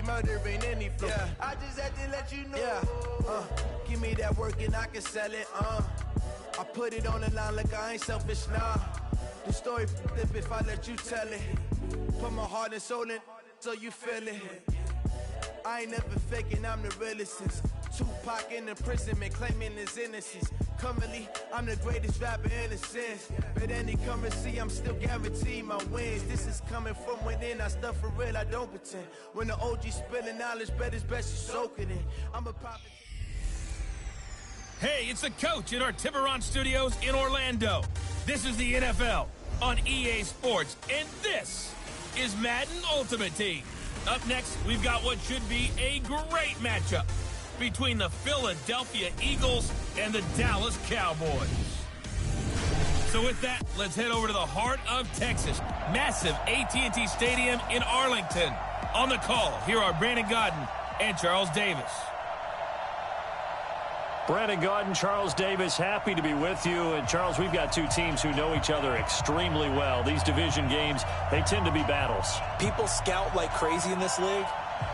murdering any flow. Yeah. I just had to let you know. Yeah. Give me that work and I can sell it. I put it on the line like I ain't selfish, nah. The story flip if I let you tell it. Put my heart and soul in so you feel it. I ain't never faking, I'm the realest since Tupac in imprisonment, claiming his innocence. Currently, I'm the greatest rapper in a sense. But any currency, I'm still guaranteed my wins. This is coming from within, I stuff for real, I don't pretend. When the OG spilling knowledge, bet it's best you soak it in. I'm a prophet. Hey, it's the coach in our Tiburon Studios in Orlando. This is the NFL on EA Sports, and this is Madden Ultimate Team. Up next, we've got what should be a great matchup between the Philadelphia Eagles and the Dallas Cowboys. So with that, let's head over to the heart of Texas. Massive AT&T Stadium in Arlington. On the call, here are Brandon Gaudin and Charles Davis. Brandon Gaudin, Charles Davis, happy to be with you. And, Charles, we've got two teams who know each other extremely well. These division games, they tend to be battles. People scout like crazy in this league,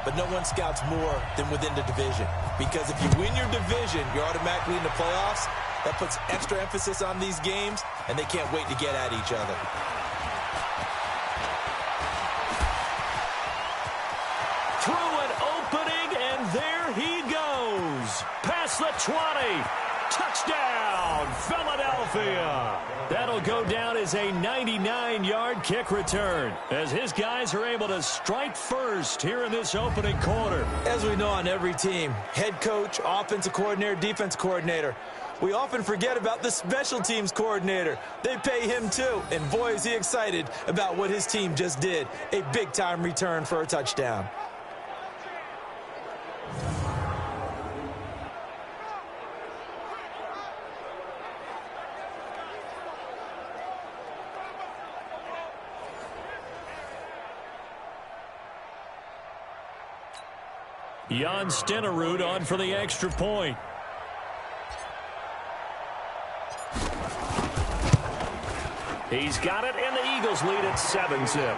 but no one scouts more than within the division. Because if you win your division, you're automatically in the playoffs. That puts extra emphasis on these games, and they can't wait to get at each other. Through an opening, and there he goes. Past the 20. Touchdown, Philadelphia. That'll go down as a 99-yard kick return as his guys are able to strike first here in this opening quarter. As we know on every team, head coach, offensive coordinator, defense coordinator, we often forget about the special teams coordinator. They pay him too, and boy is he excited about what his team just did. A big-time return for a touchdown. Jan Stenerud on for the extra point. He's got it, and the Eagles lead at 7-zip.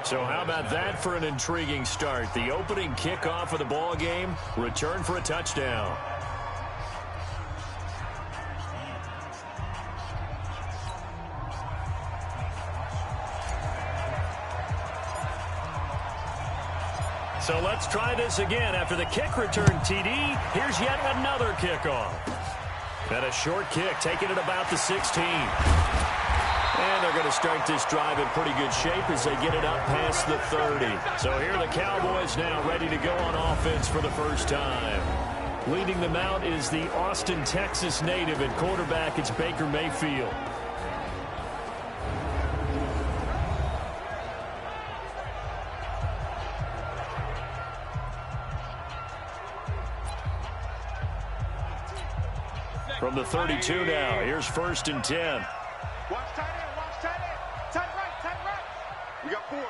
So how about that for an intriguing start? The opening kickoff of the ball game, return for a touchdown. So let's try this again. After the kick return TD, here's yet another kickoff. And a short kick, taking it about the 16. And they're going to start this drive in pretty good shape as they get it up past the 30. So here are the Cowboys now ready to go on offense for the first time. Leading them out is the Austin, Texas native, and quarterback, it's Baker Mayfield. From the 32 now, here's 1st and 10. Watch tight end, watch tight end. Tight right. We got 4.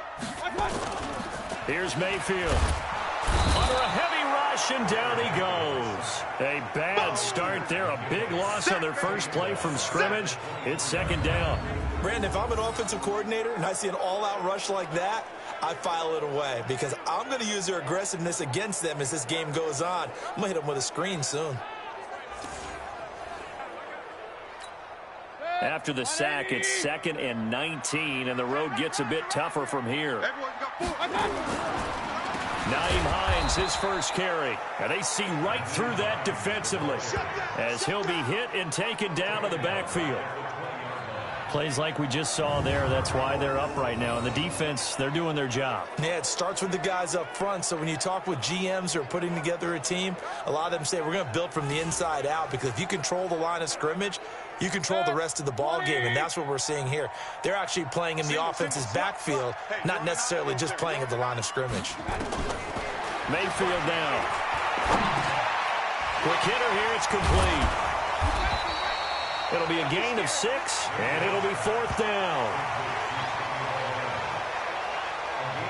Here's Mayfield. Under a heavy rush, and down he goes. A bad start there, a big loss on their first play from scrimmage. It's 2nd down. Brandon, if I'm an offensive coordinator and I see an all-out rush like that, I file it away because I'm going to use their aggressiveness against them as this game goes on. I'm going to hit them with a screen soon. After the sack, it's 2nd and 19, and the road gets a bit tougher from here. Nyheim Hines, his first carry. And they see right through that defensively as he'll be hit and taken down to the backfield. Plays like we just saw there, that's why they're up right now. And the defense, they're doing their job. Yeah, it starts with the guys up front. So when you talk with GMs who are putting together a team, a lot of them say we're going to build from the inside out, because if you control the line of scrimmage, you control the rest of the ball game, and that's what we're seeing here. They're actually playing in the offense's backfield, not necessarily just playing at the line of scrimmage. Mayfield now. Quick hitter here, it's complete. It'll be a gain of 6, and it'll be 4th down.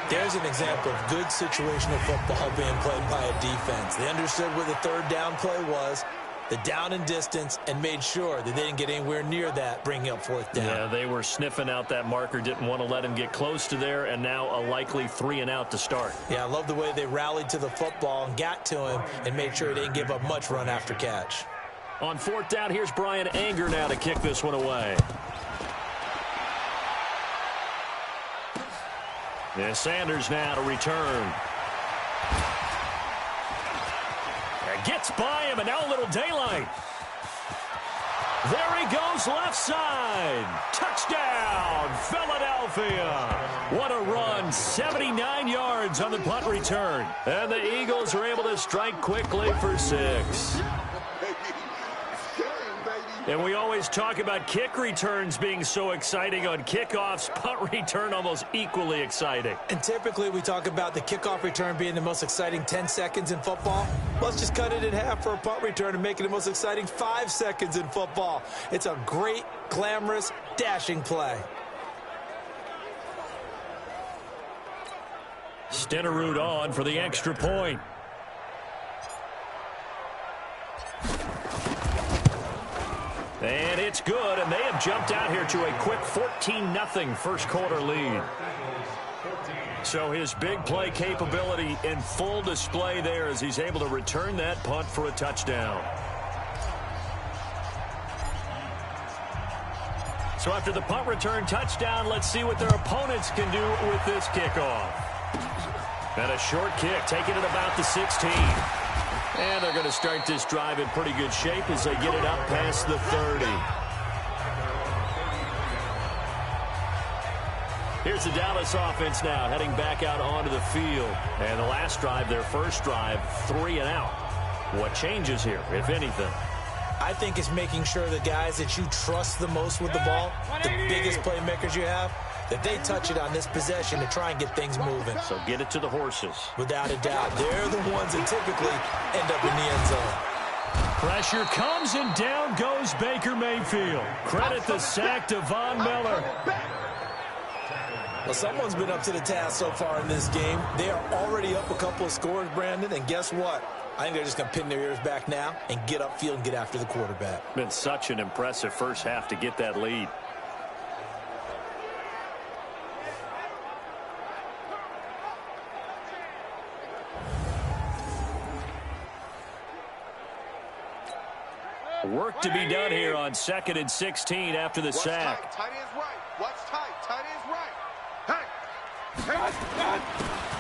There's an example of good situational football being played by a defense. They understood where the 3rd down play was. the down and distance and made sure that they didn't get anywhere near that, bringing up 4th down. Yeah, they were sniffing out that marker, didn't want to let him get close to there, and now a likely 3 and out to start. Yeah, I love the way they rallied to the football and got to him and made sure they didn't give up much run after catch. On 4th down, here's Brian Anger now to kick this one away. Yeah, Sanders now to return. Gets by him, and now a little daylight. There he goes, left side. Touchdown, Philadelphia. What a run, 79 yards on the punt return. And the Eagles are able to strike quickly for 6. And we always talk about kick returns being so exciting on kickoffs. Punt return almost equally exciting. And typically we talk about the kickoff return being the most exciting 10 seconds in football. Let's just cut it in half for a punt return and make it the most exciting 5 seconds in football. It's a great, glamorous, dashing play. Stenerud on for the extra point. And it's good, and they have jumped out here to a quick 14-0 first quarter lead. So his big play capability in full display there as he's able to return that punt for a touchdown. So after the punt return touchdown, let's see what their opponents can do with this kickoff. And a short kick, taking it about the 16. And they're going to start this drive in pretty good shape as they get it up past the 30. Here's the Dallas offense now heading back out onto the field. And the last drive, their first drive, 3 and out. What changes here, if anything? I think it's making sure the guys that you trust the most with the ball, the biggest playmakers you have, that they touch it on this possession to try and get things moving. So get it to the horses. Without a doubt. They're the ones that typically end up in the end zone. Pressure comes and down goes Baker Mayfield. Credit the sack to Von Miller. Well, someone's been up to the task so far in this game. They are already up a couple of scores, Brandon, and guess what? I think they're just going to pin their ears back now and get upfield and get after the quarterback. Been such an impressive first half to get that lead. Work to be done here on 2nd and 16 after the sack. Tight end's right. Watch tight. Tight end's right. Hey.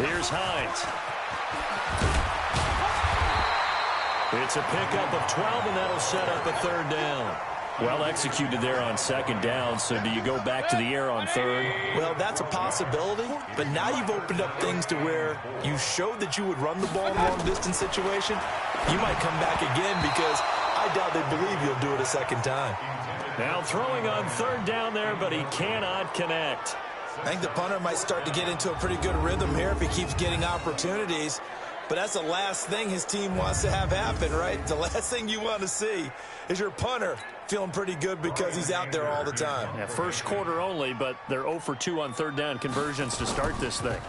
Here's Hines. It's a pickup of 12, and that'll set up a 3rd down. Well executed there on 2nd down, so do you go back to the air on 3rd? Well, that's a possibility, but now you've opened up things to where you showed that you would run the ball in a long-distance situation. You might come back again because I doubt they believe you'll do it a 2nd time. Now throwing on 3rd down there, but he cannot connect. I think the punter might start to get into a pretty good rhythm here if he keeps getting opportunities. But that's the last thing his team wants to have happen, right? The last thing you want to see is your punter feeling pretty good because he's out there all the time. Yeah, first quarter only, but they're 0 for 2 on 3rd down conversions to start this thing.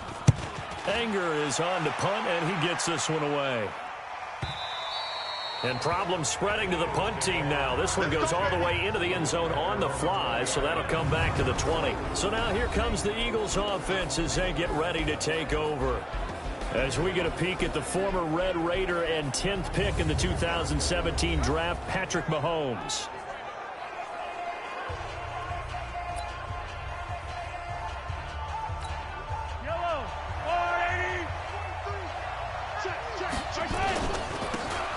Anger is on to punt, and he gets this one away. And problems spreading to the punt team now. This one goes all the way into the end zone on the fly, so that'll come back to the 20. So now here comes the Eagles offense as they get ready to take over. As we get a peek at the former Red Raider and 10th pick in the 2017 draft, Patrick Mahomes.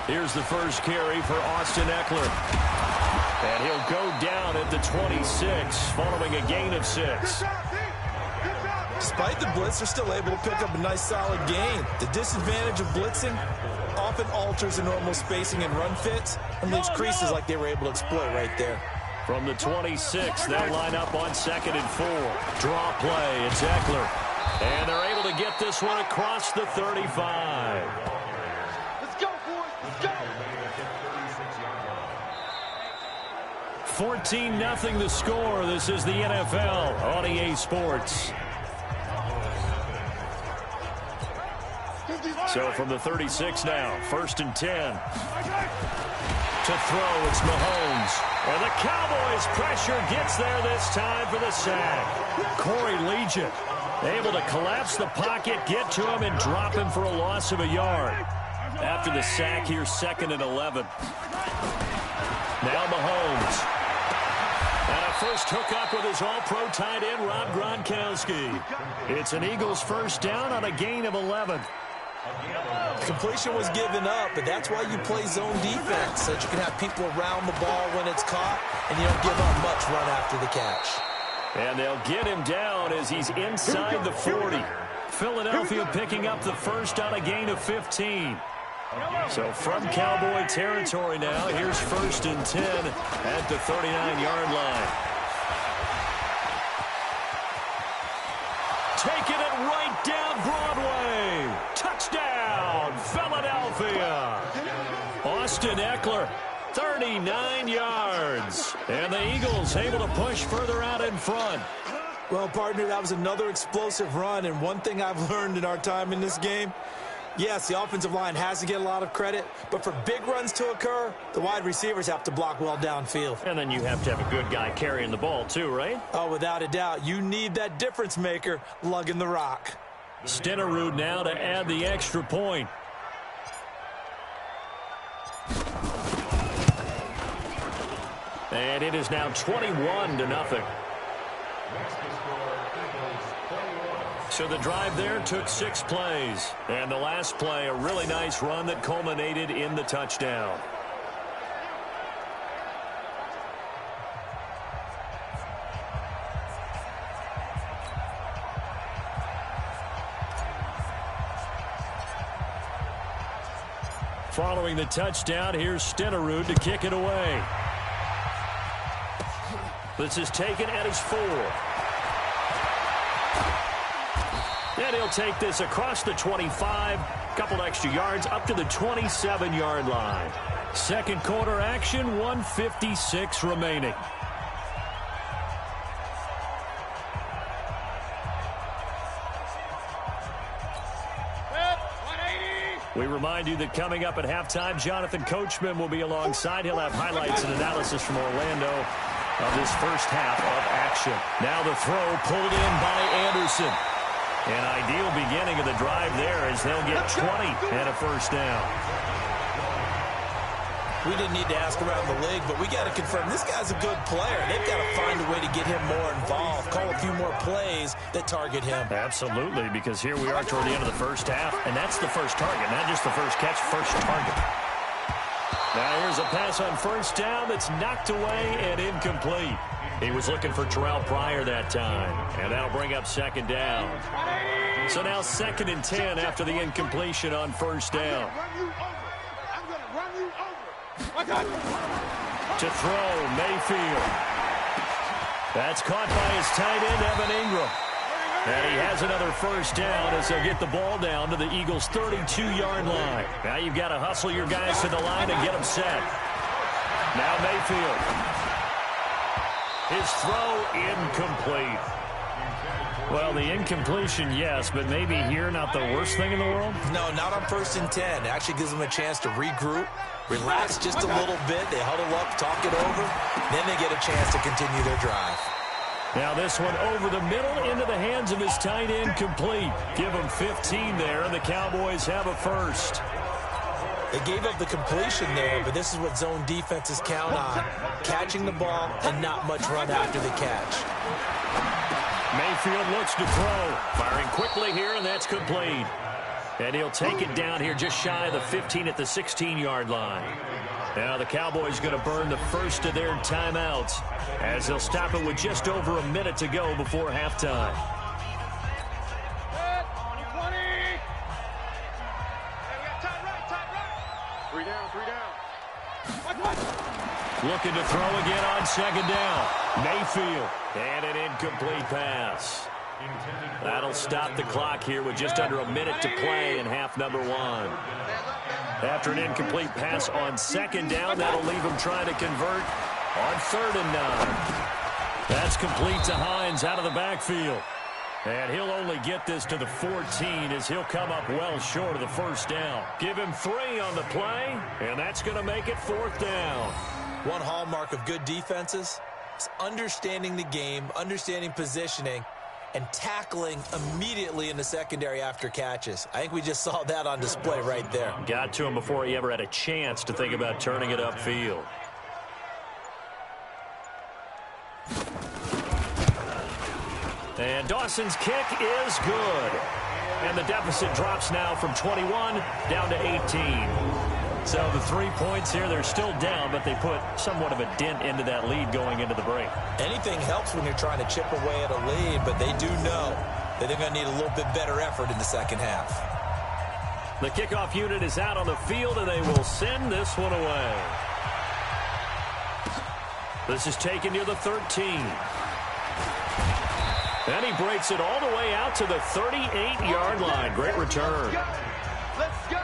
Here's the first carry for Austin Eckler. And he'll go down at the 26 following a gain of 6. Despite the blitz, they're still able to pick up a nice solid gain. The disadvantage of blitzing often alters the normal spacing and run fits and leaves creases like they were able to exploit right there. From the 26, they'll line up on 2nd and 4. Draw play, it's Eckler. And they're able to get this one across the 35. Let's go, boys. Let's go. 14-0 the score. This is the NFL on EA Sports. 55. So from the 36 now, 1st and 10. To throw, it's Mahomes. And the Cowboys' pressure gets there this time for the sack. Corey Legion able to collapse the pocket, get to him, and drop him for a loss of a yard. After the sack here, 2nd and 11. Now Mahomes. And a first hookup with his all-pro tight end, Rob Gronkowski. It's an Eagles first down on a gain of 11. Completion was given up, but that's why you play zone defense, so that you can have people around the ball when it's caught, and you don't give up much run after the catch. And they'll get him down as he's inside the 40. Philadelphia picking up the first on a gain of 15. So from Cowboy territory now, here's 1st and 10 at the 39-yard line. Taking it right down Broadway. Touchdown, Philadelphia. Austin Eckler, 39 yards. And the Eagles able to push further out in front. Well, partner, that was another explosive run, and one thing I've learned in our time in this game, yes, the offensive line has to get a lot of credit, but for big runs to occur, the wide receivers have to block well downfield. And then you have to have a good guy carrying the ball too, right? Oh, without a doubt. You need that difference maker lugging the rock. Stenerud now to add the extra point. And it is now 21-0. So the drive there took 6 plays. And the last play, a really nice run that culminated in the touchdown. Following the touchdown, here's Stenerud to kick it away. This is taken at his 4. And he'll take this across the 25, couple extra yards up to the 27-yard line. Second quarter action, 1:56 remaining. We remind you that coming up at halftime, Jonathan Coachman will be alongside. He'll have highlights and analysis from Orlando of this first half of action. Now the throw pulled in by Anderson. An ideal beginning of the drive there as they'll get 20 and a first down. We didn't need to ask around the league, but we got to confirm this guy's a good player. They've got to find a way to get him more involved, call a few more plays that target him. Absolutely, because here we are toward the end of the first half, and that's the first target, not just the first catch, first target. Now here's a pass on first down that's knocked away and incomplete. He was looking for Terrell Pryor that time, and that'll bring up 2nd down. So now 2nd and 10 after the incompletion on first down. To throw, Mayfield. That's caught by his tight end, Evan Ingram. And he has another first down as they'll get the ball down to the Eagles' 32-yard line. Now you've got to hustle your guys to the line and get them set. Now Mayfield. His throw incomplete. Well, the incompletion, yes, but maybe here not the worst thing in the world? No, not on 1st and 10. It actually gives them a chance to regroup, relax just a little bit. They huddle up, talk it over. Then they get a chance to continue their drive. Now this one over the middle into the hands of his tight end complete. Give him 15 there, and the Cowboys have a first. They gave up the completion there, but this is what zone defenses count on. Catching the ball and not much run after the catch. Mayfield looks to throw. Firing quickly here, and that's complete. And he'll take it down here just shy of the 15 at the 16-yard line. Now the Cowboys going to burn the first of their timeouts as they'll stop it with just over a minute to go before halftime. Looking to throw again on 2nd down. Mayfield. And an incomplete pass. That'll stop the clock here with just under a minute to play in half number 1. After an incomplete pass on 2nd down, that'll leave him trying to convert on 3rd and 9. That's complete to Hines out of the backfield. And he'll only get this to the 14 as he'll come up well short of the first down. Give him 3 on the play, and that's going to make it 4th down. One hallmark of good defenses is understanding the game, understanding positioning, and tackling immediately in the secondary after catches. I think we just saw that on display right there. Got to him before he ever had a chance to think about turning it upfield. And Dawson's kick is good. And the deficit drops now from 21 down to 18. So the 3 points here, they're still down, but they put somewhat of a dent into that lead going into the break. Anything helps when you're trying to chip away at a lead, but they do know that they're going to need a little bit better effort in the second half. The kickoff unit is out on the field, and they will send this one away. This is taken near the 13. And he breaks it all the way out to the 38-yard line. Great return. Let's go.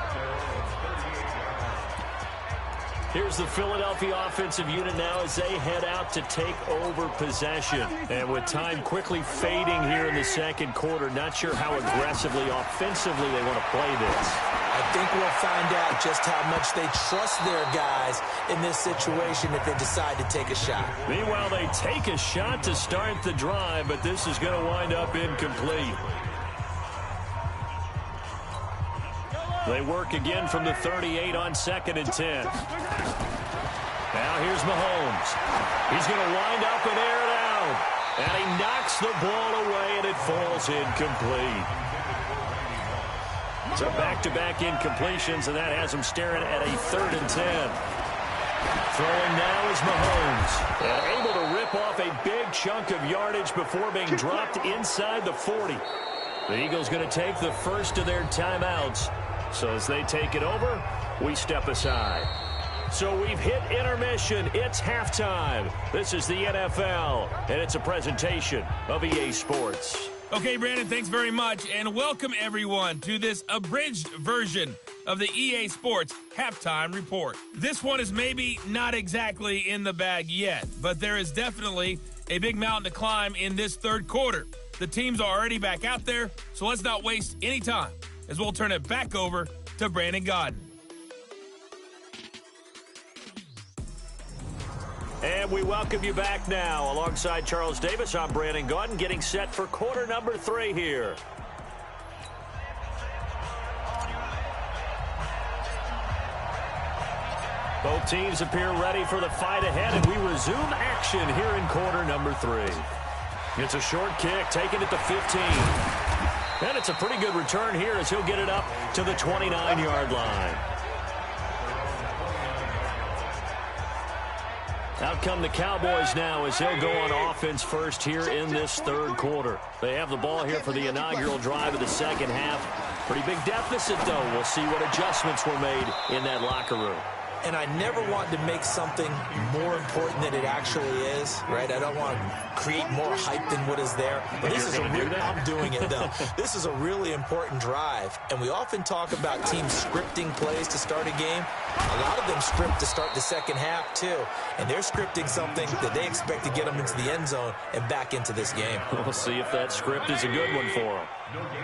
Here's the Philadelphia offensive unit now as they head out to take over possession. And with time quickly fading here in the second quarter, not sure how aggressively, offensively they want to play this. I think we'll find out just how much they trust their guys in this situation if they decide to take a shot. Meanwhile, they take a shot to start the drive, but this is going to wind up incomplete. They work again from the 38 on 2nd and 10. Now here's Mahomes. He's going to wind up and air it out. And he knocks the ball away, and it falls incomplete. So back-to-back incompletions, and that has him staring at a 3rd and 10. Throwing now is Mahomes. And able to rip off a big chunk of yardage before being dropped inside the 40. The Eagles going to take the first of their timeouts. So as they take it over, we step aside. So we've hit intermission. It's halftime. This is the NFL, and it's a presentation of EA Sports. Okay, Brandon, thanks very much, and welcome everyone to this abridged version of the EA Sports Halftime Report. This one is maybe not exactly in the bag yet, but there is definitely a big mountain to climb in this third quarter. The teams are already back out there, so let's not waste any time as we'll turn it back over to Brandon Gaudin. And we welcome you back now. Alongside Charles Davis, I'm Brandon Gaudin, getting set for quarter number 3 here. Both teams appear ready for the fight ahead, and we resume action here in quarter number 3. It's a short kick, taken at the 15. And it's a pretty good return here as he'll get it up to the 29-yard line. Out come the Cowboys now as they'll go on offense first here in this third quarter. They have the ball here for the inaugural drive of the second half. Pretty big deficit, though. We'll see what adjustments were made in that locker room. And I never want to make something more important than it actually is, right? I don't want to create more hype than what is there. But this is I'm doing it, though. This is a really important drive. And we often talk about teams scripting plays to start a game. A lot of them script to start the second half, too. And they're scripting something that they expect to get them into the end zone and back into this game. We'll see if that script is a good one for them.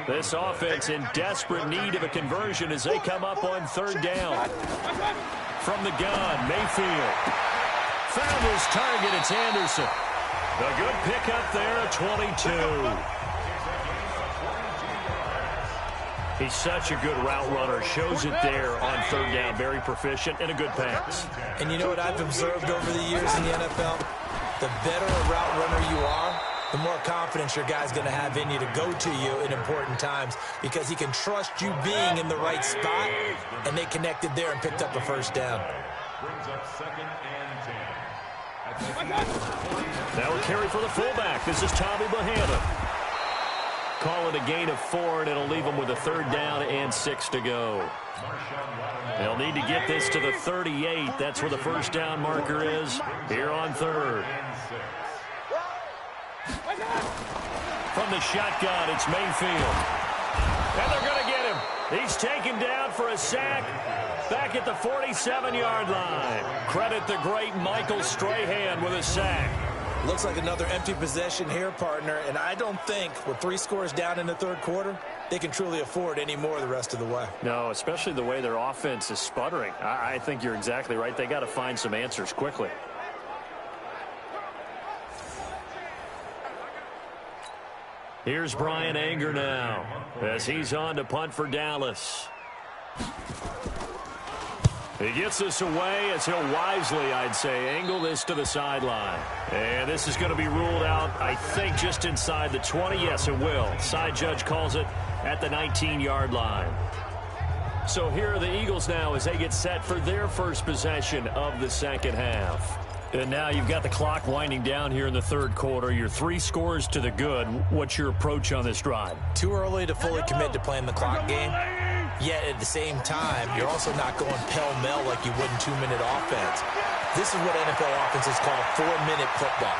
This offense in desperate need of a conversion as they come up on 3rd down. From the gun, Mayfield. Found his target, it's Anderson. A good pickup there at 22. He's such a good route runner. Shows it there on 3rd down. Very proficient and a good pass. And you know what I've observed over the years in the NFL? The better a route runner you are, the more confidence your guy's going to have in you to go to you in important times because he can trust you being in the right spot, and they connected there and picked up a first down. Now a carry for the fullback. This is Tommy Bohannon. Call it a gain of 4, and it'll leave them with a 3rd down and 6 to go. They'll need to get this to the 38. That's where the first down marker is here on 3rd. From the shotgun, it's Mayfield. And they're going to get him. He's taken down for a sack back at the 47-yard line. Credit the great Michael Strahan with a sack. Looks like another empty possession here, partner, and I don't think with 3 scores down in the third quarter, they can truly afford any more the rest of the way. No, especially the way their offense is sputtering. I think you're exactly right. They got to find some answers quickly. Here's Brian Anger now as he's on to punt for Dallas. He gets this away as he'll wisely, I'd say, angle this to the sideline. And this is going to be ruled out, I think, just inside the 20. Yes, it will. Side judge calls it at the 19-yard line. So here are the Eagles now as they get set for their first possession of the second half. And now you've got the clock winding down here in the third quarter. You're 3 scores to the good. What's your approach on this drive? Too early to fully commit to playing the clock game. Yet at the same time, you're also not going pell-mell like you would in 2-minute offense. This is what NFL offenses call 4-minute football.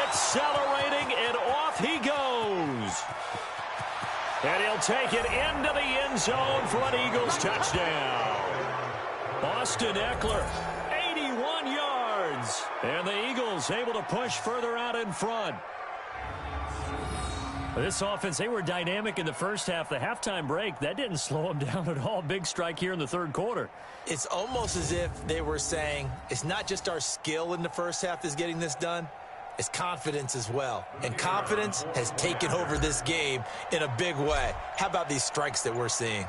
Accelerating, and off he goes. And he'll take it into the end zone for an Eagles touchdown. Austin Eckler, 81 yards. And the Eagles able to push further out in front. This offense, they were dynamic in the first half. The halftime break, that didn't slow them down at all. Big strike here in the third quarter. It's almost as if they were saying, it's not just our skill in the first half that's getting this done, it's confidence as well. And confidence has taken over this game in a big way. How about these strikes that we're seeing?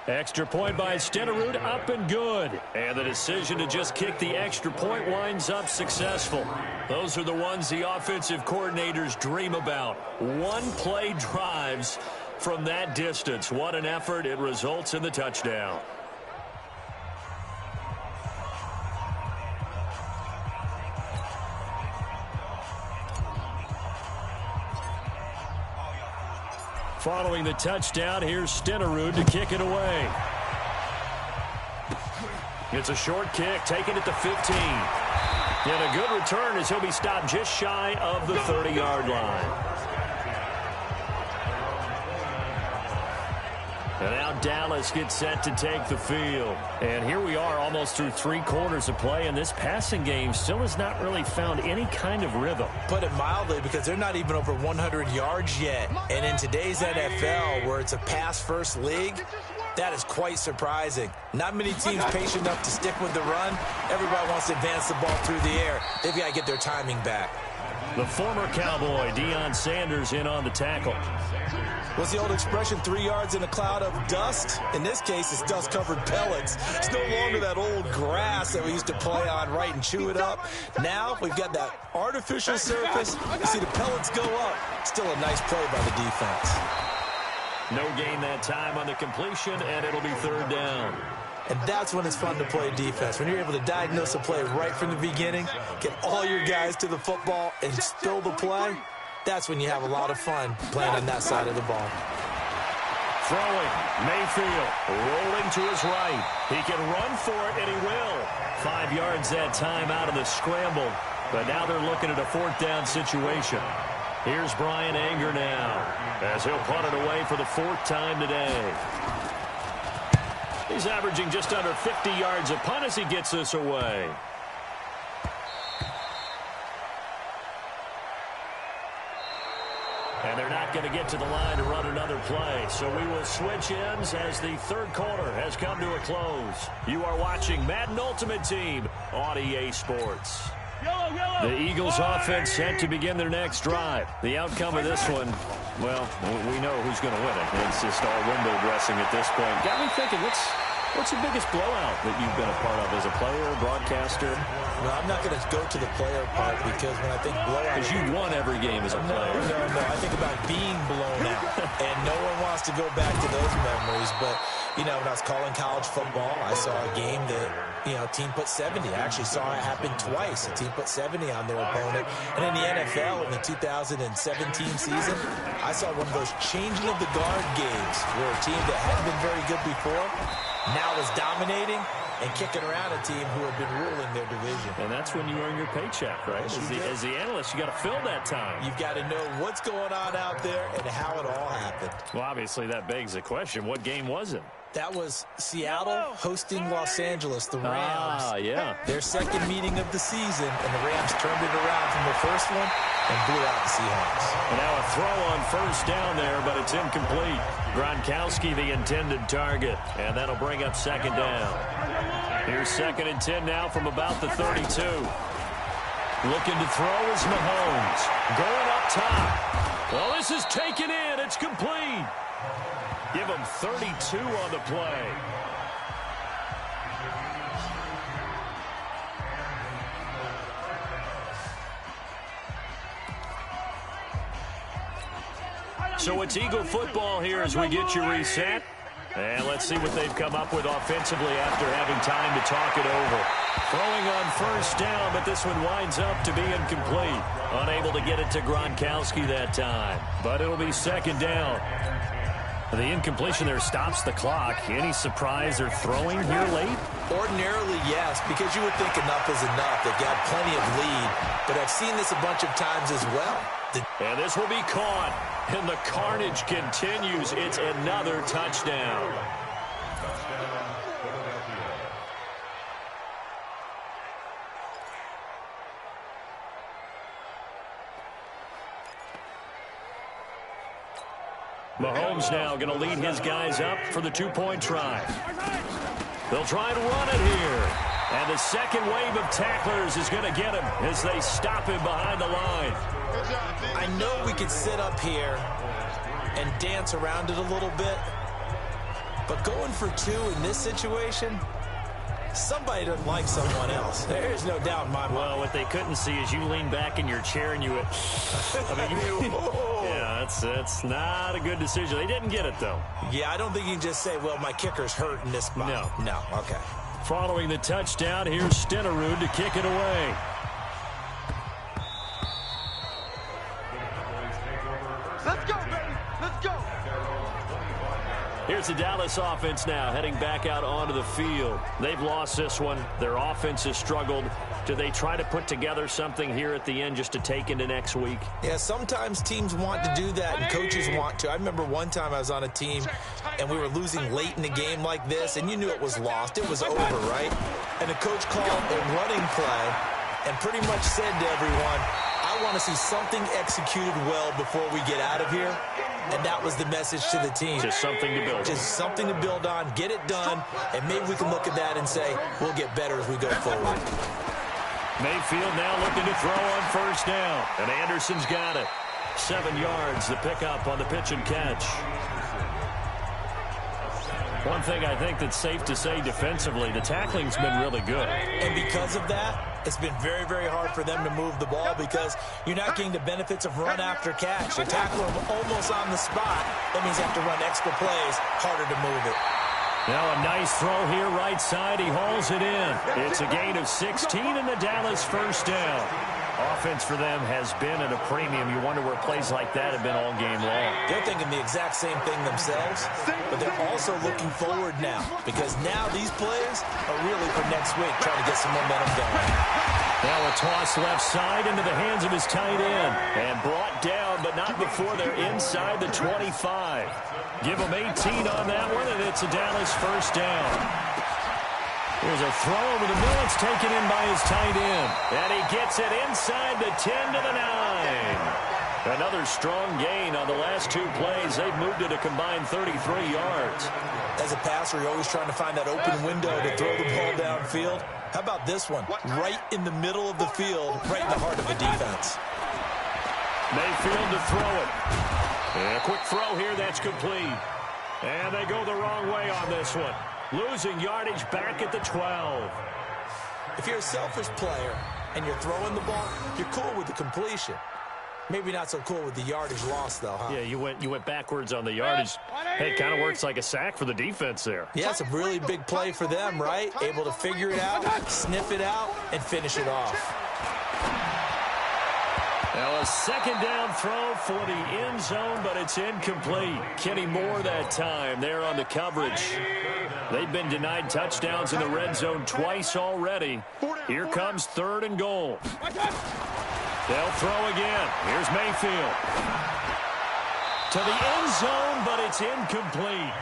Extra point by Stenerud, up and good. And the decision to just kick the extra point winds up successful. Those are the ones the offensive coordinators dream about. One-play drives from that distance. What an effort. It results in the touchdown. Following the touchdown, here's Stenerud to kick it away. It's a short kick, taking it to 15. And a good return as he'll be stopped just shy of the 30-yard line. And now Dallas gets set to take the field. And here we are almost through 3 quarters of play, and this passing game still has not really found any kind of rhythm. Put it mildly, because they're not even over 100 yards yet. And in today's NFL, where it's a pass-first league, that is quite surprising. Not many teams patient enough to stick with the run. Everybody wants to advance the ball through the air. They've got to get their timing back. The former Cowboy, Deion Sanders, in on the tackle. What's the old expression, 3 yards in a cloud of dust? In this case, it's dust-covered pellets. It's no longer that old grass that we used to play on, right, and chew it up. Now we've got that artificial surface. You see the pellets go up. Still a nice play by the defense. No gain that time on the completion, and it'll be third down. And that's when it's fun to play defense. When you're able to diagnose a play right from the beginning, get all your guys to the football, and spill the play, that's when you have a lot of fun playing on that side of the ball. Throwing, Mayfield, rolling to his right. He can run for it, and he will. 5 yards that time out of the scramble. But now they're looking at a 4th down situation. Here's Brian Anger now, as he'll punt it away for the 4th time today. He's averaging just under 50 yards a punt as he gets this away. And they're not going to get to the line to run another play. So we will switch ends as the third quarter has come to a close. You are watching Madden Ultimate Team on EA Sports. The Eagles offense set to begin their next drive. The outcome of this one, well, we know who's going to win it. It's just all window dressing at this point. Got me thinking, what's the biggest blowout that you've been a part of as a player, broadcaster? No, I'm not going to go to the player part, because when I think blowout... Because you've won every game as a player. No. I think about being blown out. And no one wants to go back to those memories. But, you know, when I was calling college football, I saw a game that, you know, a team put 70. I actually saw it happen twice. A team put 70 on their opponent. And in the NFL, in the 2017 season, I saw one of those changing of the guard games where a team that hadn't been very good before now is dominating. and kicking around a team who have been ruling their division. And that's when you earn your paycheck, right? As the analyst, you got to fill that time. You've got to know what's going on out there and how it all happened. Well, obviously, that begs the question, what game was it? That was Seattle hosting Los Angeles, the Rams. Yeah. Their second meeting of the season, and the Rams turned it around from the first one and blew out the Seahawks. And now a throw on first down there, but it's incomplete. Gronkowski, the intended target, and that'll bring up second down. Here's 2nd and 10 now from about the 32. Looking to throw is Mahomes. Going up top. Well, this is taken in. It's complete. Give him 32 on the play. So it's Eagle football here as we get you reset. And let's see what they've come up with offensively after having time to talk it over. Throwing on first down, but this one winds up to be incomplete. Unable to get it to Gronkowski that time. But it'll be second down. The incompletion there stops the clock. Any surprise they're throwing here late? Ordinarily, yes, because you would think enough is enough. They've got plenty of lead, but I've seen this a bunch of times as well. And this will be caught, and the carnage continues. It's another touchdown. Mahomes now going to lead his guys up for the two-point try. They'll try to run it here. And the second wave of tacklers is going to get him as they stop him behind the line. I know we could sit up here and dance around it a little bit, but going for two in this situation, somebody doesn't like someone else. There's no doubt in my mind. Well, what they couldn't see is you lean back in your chair and you went, yeah, that's not a good decision. They didn't get it, though. Yeah, I don't think you can just say, well, my kicker's hurt in this spot. No, okay. Following the touchdown, here's Stenerud to kick it away. Let's go, baby. Let's go. Here's the Dallas offense now heading back out onto the field. They've lost this one. Their offense has struggled. Do they try to put together something here at the end just to take into next week? Yeah, sometimes teams want to do that and coaches want to. I remember one time I was on a team and we were losing late in the game like this, and you knew it was lost. It was over, right? And the coach called a running play and pretty much said to everyone, I want to see something executed well before we get out of here. And that was the message to the team. Just something to build on. Just something to build on, get it done, and maybe we can look at that and say, we'll get better as we go forward. Mayfield now looking to throw on first down. And Anderson's got it. 7 yards, the pickup on the pitch and catch. One thing I think that's safe to say defensively, the tackling's been really good. And because of that, it's been very, very hard for them to move the ball because you're not getting the benefits of run after catch. You tackle them almost on the spot. That means you have to run extra plays, harder to move it. Now a nice throw here right side. He hauls it in. It's a gain of 16 and the Dallas first down. Offense for them has been at a premium. You wonder where plays like that have been all game long. They're thinking the exact same thing themselves, but they're also looking forward now because now these plays are really for next week, trying to get some momentum going. Now a toss left side into the hands of his tight end and brought down, but not before they're inside the 25. Give them 18 on that one, and it's a Dallas first down. There's a throw over the middle. It's taken in by his tight end. And he gets it inside the 10 to the 9. Another strong gain on the last two plays. They've moved it a combined 33 yards. As a passer, you're always trying to find that open window to throw the ball downfield. How about this one? Right in the middle of the field, right in the heart of the defense. Mayfield to throw it. And a quick throw here. That's complete. And they go the wrong way on this one. Losing yardage back at the 12. If you're a selfish player and you're throwing the ball, you're cool with the completion. Maybe not so cool with the yardage loss, though, huh? Yeah, you went backwards on the yardage. Hey, it kind of works like a sack for the defense there. Yeah, it's a really big play for them, right? Able to figure it out, sniff it out, and finish it off. Now a second down throw for the end zone, but it's incomplete. Kenny Moore that time there on the coverage. They've been denied touchdowns in the red zone twice already. Here comes 3rd and goal. They'll throw again. Here's Mayfield. To the end zone, but it's incomplete.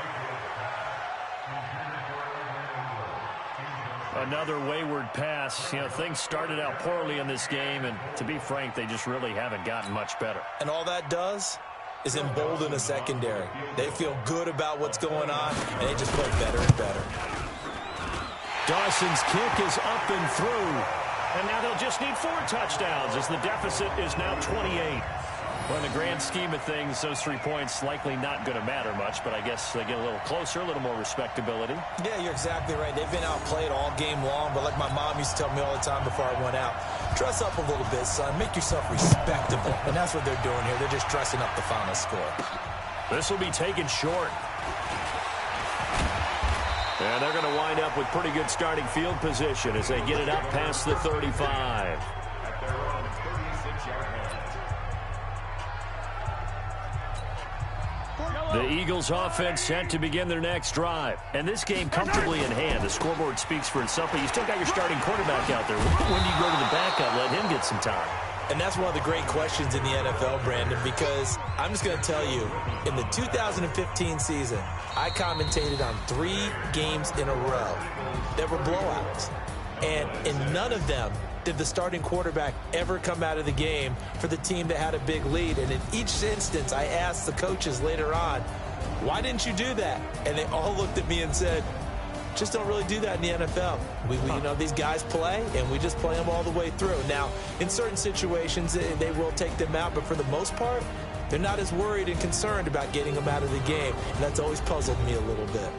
Another wayward pass. You know, things started out poorly in this game, and to be frank, they just really haven't gotten much better. And all that does is embolden a secondary. They feel good about what's going on, and they just play better and better. Dawson's kick is up and through. And now they'll just need 4 touchdowns as the deficit is now 28. Well, in the grand scheme of things, those 3 points likely not going to matter much, but I guess they get a little closer, a little more respectability. Yeah, you're exactly right. They've been outplayed all game long, but like my mom used to tell me all the time before I went out, dress up a little bit, son. Make yourself respectable. And that's what they're doing here. They're just dressing up the final score. This will be taken short. And they're going to wind up with pretty good starting field position as they get it up past the 35. The Eagles offense set to begin their next drive. And this game comfortably in hand. The scoreboard speaks for itself, but you still got your starting quarterback out there. When do you go to the backup, let him get some time? And that's one of the great questions in the NFL, Brandon, because I'm just going to tell you, in the 2015 season, I commentated on 3 games in a row that were blowouts. And in none of them did the starting quarterback ever come out of the game for the team that had a big lead. And in each instance, I asked the coaches later on, why didn't you do that? And they all looked at me and said, just don't really do that in the NFL. We you know, these guys play, and we just play them all the way through. Now, in certain situations, they will take them out, but for the most part, they're not as worried and concerned about getting them out of the game. And that's always puzzled me a little bit.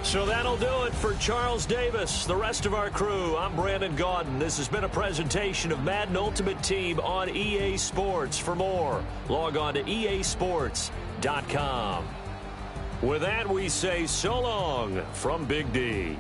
So that'll do it for Charles Davis, the rest of our crew. I'm Brandon Gaudin. This has been a presentation of Madden Ultimate Team on EA Sports. For more, log on to easports.com. With that, we say so long from Big D.